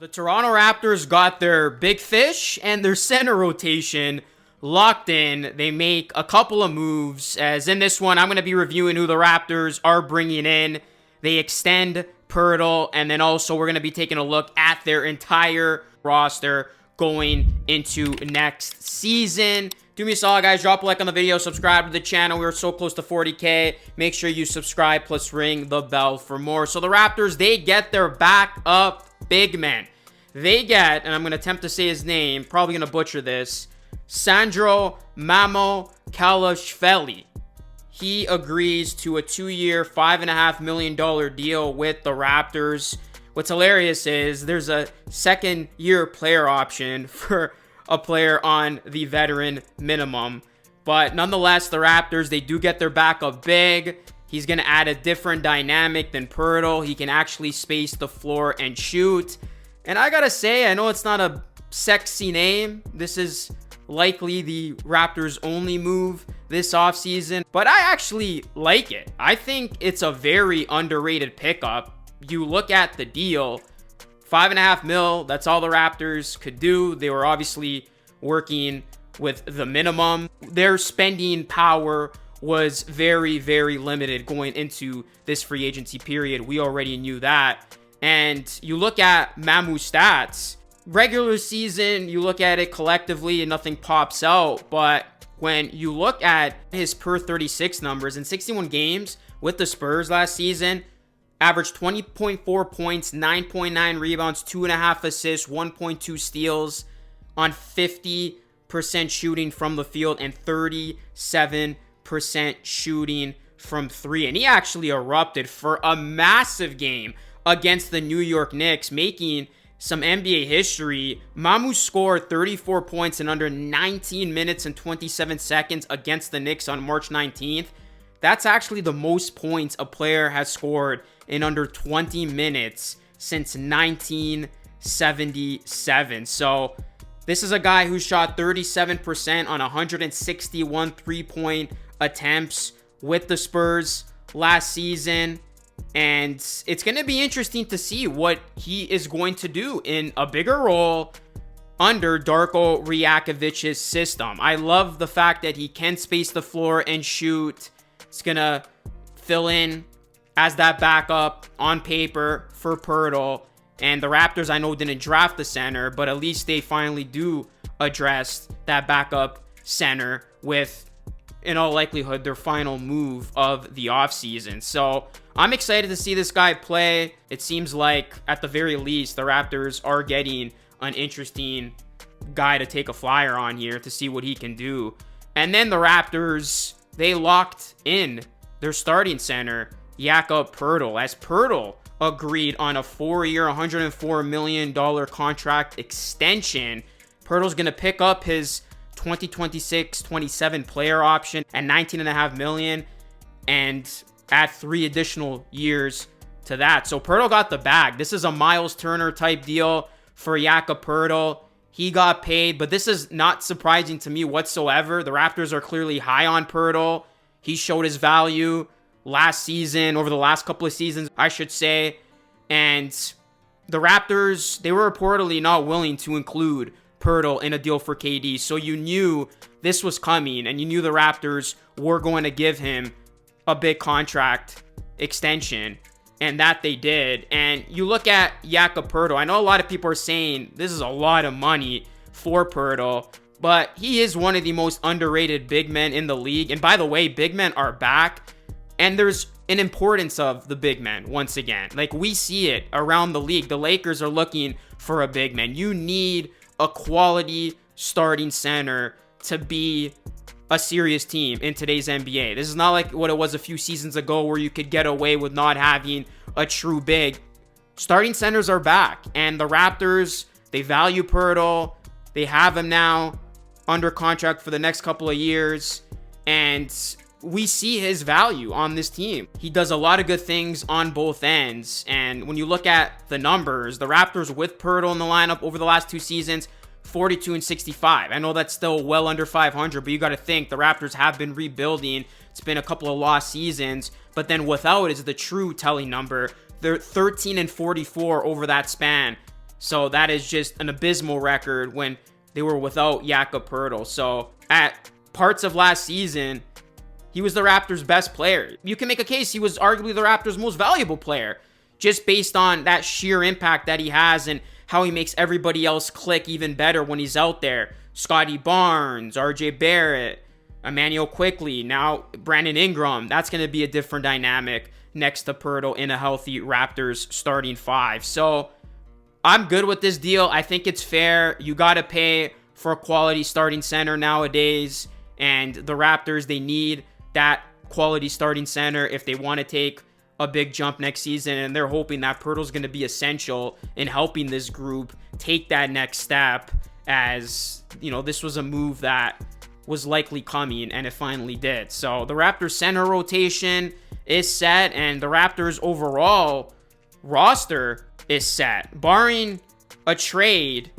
The Toronto Raptors got their big fish and their center rotation locked in. They make a couple of moves, as in this one, I'm going to be reviewing who the Raptors are bringing in. They extend Poeltl, and then also we're going to be taking a look at their entire roster going into next season. Do me a solid, guys. Drop a like on the video. Subscribe to the channel. We're so close to 40K. Make sure you subscribe, plus ring the bell for more. So the Raptors, they get their backup big man. They get, and I'm going to attempt to say his name, probably going to butcher this, Sandro Mamukelashvili. He agrees to a 2-year, $5.5 million deal with the Raptors. What's hilarious is there's a second-year player option for a player on the veteran minimum. But nonetheless, the Raptors, they do get their backup big. He's going to add a different dynamic than Poeltl. He can actually space the floor and shoot. And I gotta say, I know it's not a sexy name. This is likely the Raptors' only move this offseason, but I actually like it. I think it's a very underrated pickup. You look at the deal, $5.5 million, that's all the Raptors could do. They were obviously working with the minimum. Their spending power was very, very limited going into this free agency period. We already knew that. And you look at Mamu's stats, regular season, you look at it collectively and nothing pops out. But when you look at his per 36 numbers in 61 games with the Spurs last season, averaged 20.4 points, 9.9 rebounds, 2.5 assists, 1.2 steals on 50% shooting from the field and 37% shooting from three. And he actually erupted for a massive game against the New York Knicks, making some NBA history. Mamu scored 34 points in under 19 minutes and 27 seconds against the Knicks on March 19th. That's actually the most points a player has scored in under 20 minutes since 1977. So this is a guy who shot 37% on 161 three-point attempts with the Spurs last season. And it's going to be interesting to see what he is going to do in a bigger role under Darko Rajakovic's system. I love the fact that he can space the floor and shoot. It's going to fill in as that backup on paper for Poeltl. And the Raptors, I know, didn't draft the center, but at least they finally do address that backup center with, in all likelihood, their final move of the offseason. So I'm excited to see this guy play. It seems like, at the very least, the Raptors are getting an interesting guy to take a flyer on here to see what he can do. And then the Raptors, they locked in their starting center, Jakob Poeltl, as Poeltl agreed on a 4-year, $104 million contract extension. Poeltl's going to pick up his 2026-27 player option at $19.5 million and add 3 additional years to that. So Poeltl got the bag. This is a Miles Turner type deal for Jakob Poeltl. He got paid, but this is not surprising to me whatsoever. The Raptors are clearly high on Poeltl. He showed his value last season, over the last couple of seasons, I should say. And the Raptors, they were reportedly not willing to include Poeltl in a deal for KD. So you knew this was coming, and you knew the Raptors were going to give him a big contract extension, and that they did. And you look at Jakob Poeltl, I know a lot of people are saying this is a lot of money for Poeltl, but he is one of the most underrated big men in the league. And by the way, big men are back, and there's an importance of the big men once again. Like, we see it around the league. The Lakers are looking for a big man. You need a quality starting center to be a serious team in today's NBA. This is not like what it was a few seasons ago where you could get away with not having a true big. Starting centers are back, and the Raptors, they value Poeltl. They have him now under contract for the next couple of years, and we see his value on this team. He does a lot of good things on both ends, and when you look at the numbers, the Raptors with Poeltl in the lineup over the last 2 seasons, 42 and 65. I know that's still well under 500, but you got to think the Raptors have been rebuilding. It's been a couple of lost seasons, but then without is the true telling number. They're 13 and 44 over that span. So that is just an abysmal record when they were without Jakob Poeltl. So at parts of last season, he was the Raptors' best player. You can make a case he was arguably the Raptors' most valuable player, just based on that sheer impact that he has and how he makes everybody else click even better when he's out there. Scotty Barnes, RJ Barrett, Emmanuel Quickley, now Brandon Ingram. That's going to be a different dynamic next to Poeltl in a healthy Raptors starting five. So I'm good with this deal. I think it's fair. You got to pay for a quality starting center nowadays. And the Raptors, they need that quality starting center if they want to take a big jump next season. And they're hoping that Poeltl's going to be essential in helping this group take that next step, as, you know, this was a move that was likely coming and it finally did. So the Raptors center rotation is set, and the Raptors overall roster is set. Barring a trade,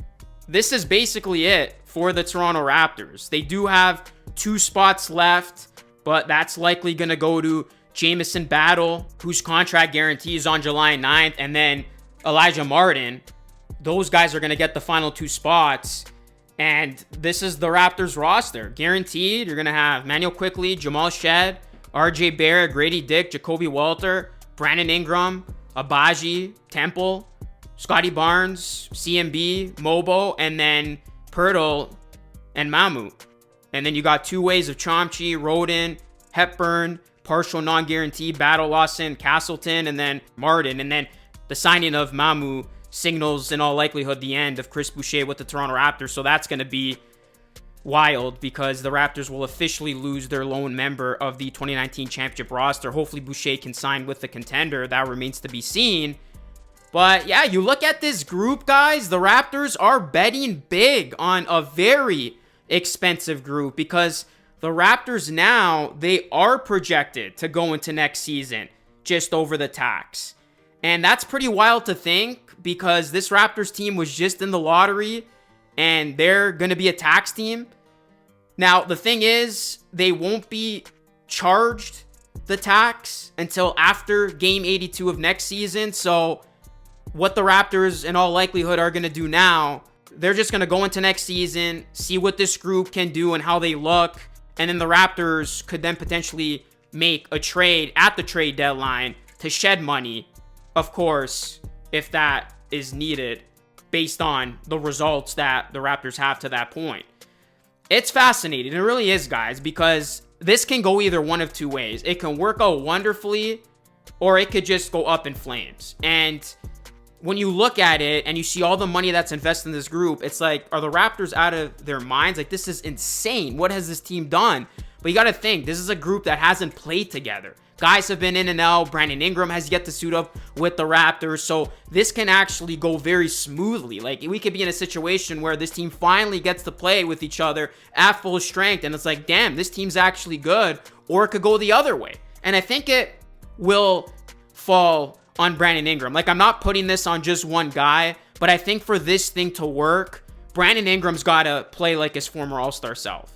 this is basically it for the Toronto Raptors. They do have 2 spots left, but that's likely going to go to Jamison Battle, whose contract guarantee is on July 9th, and then Elijah Martin. Those guys are going to get the final 2 spots. And this is the Raptors roster. Guaranteed, you're going to have Manuel Quickley, Jamal Shed, RJ Barrett, Grady Dick, Jakob Poeltl, Brandon Ingram, Abaji, Temple, Scotty Barnes, CMB, Mobo, and then Poeltl and Mamu. And then you got 2 ways of Chomchi, Roden, Hepburn, partial non-guarantee, Battle, Lawson, Castleton, and then Martin. And then the signing of Mamu signals in all likelihood the end of Chris Boucher with the Toronto Raptors. So that's going to be wild, because the Raptors will officially lose their lone member of the 2019 championship roster. Hopefully Boucher can sign with the contender. That remains to be seen. But yeah, you look at this group, guys, the Raptors are betting big on a very expensive group, because the Raptors now, they are projected to go into next season just over the tax. And that's pretty wild to think, because this Raptors team was just in the lottery and they're going to be a tax team. Now, the thing is, they won't be charged the tax until after game 82 of next season. So what the Raptors in all likelihood are going to do now, they're just going to go into next season, see what this group can do and how they look. And then the Raptors could then potentially make a trade at the trade deadline to shed money, of course, if that is needed, based on the results that the Raptors have to that point. It's fascinating. It really is, guys, because this can go either one of 2 ways. It can work out wonderfully, or it could just go up in flames. And when you look at it and you see all the money that's invested in this group, it's like, are the Raptors out of their minds? Like, this is insane. What has this team done? But you got to think, this is a group that hasn't played together. Guys have been in and out. Brandon Ingram has yet to suit up with the Raptors. So this can actually go very smoothly. Like, we could be in a situation where this team finally gets to play with each other at full strength. And it's like, damn, this team's actually good. Or it could go the other way. And I think it will fall on Brandon Ingram. Like, I'm not putting this on just one guy, but I think for this thing to work, Brandon Ingram's got to play like his former All-Star self.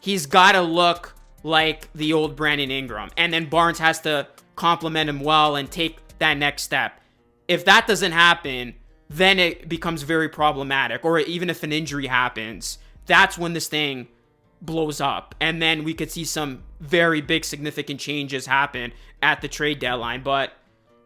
He's got to look like the old Brandon Ingram. And then Barnes has to compliment him well and take that next step. If that doesn't happen, then it becomes very problematic. Or even if an injury happens, that's when this thing blows up. And then we could see some very big significant changes happen at the trade deadline. But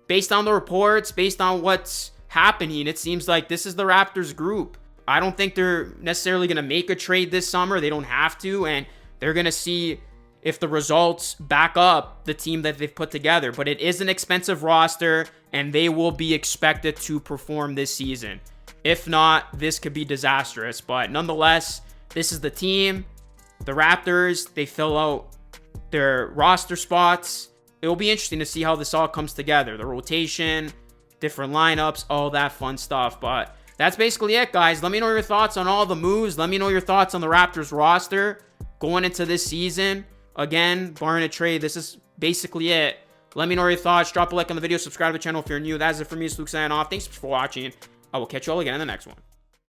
based on the reports, based on what's happening, it seems like this is the Raptors group. I don't think they're necessarily going to make a trade this summer. They don't have to. And they're going to see if the results back up the team that they've put together. But it is an expensive roster, and they will be expected to perform this season. If not, this could be disastrous. But nonetheless, this is the team. The Raptors, they fill out their roster spots. It will be interesting to see how this all comes together. The rotation, different lineups, all that fun stuff. But that's basically it, guys. Let me know your thoughts on all the moves. Let me know your thoughts on the Raptors roster going into this season. Again, barring a trade, this is basically it. Let me know your thoughts. Drop a like on the video. Subscribe to the channel if you're new. That is it for me. It's Luke signing off. Thanks for watching. I will catch you all again in the next one.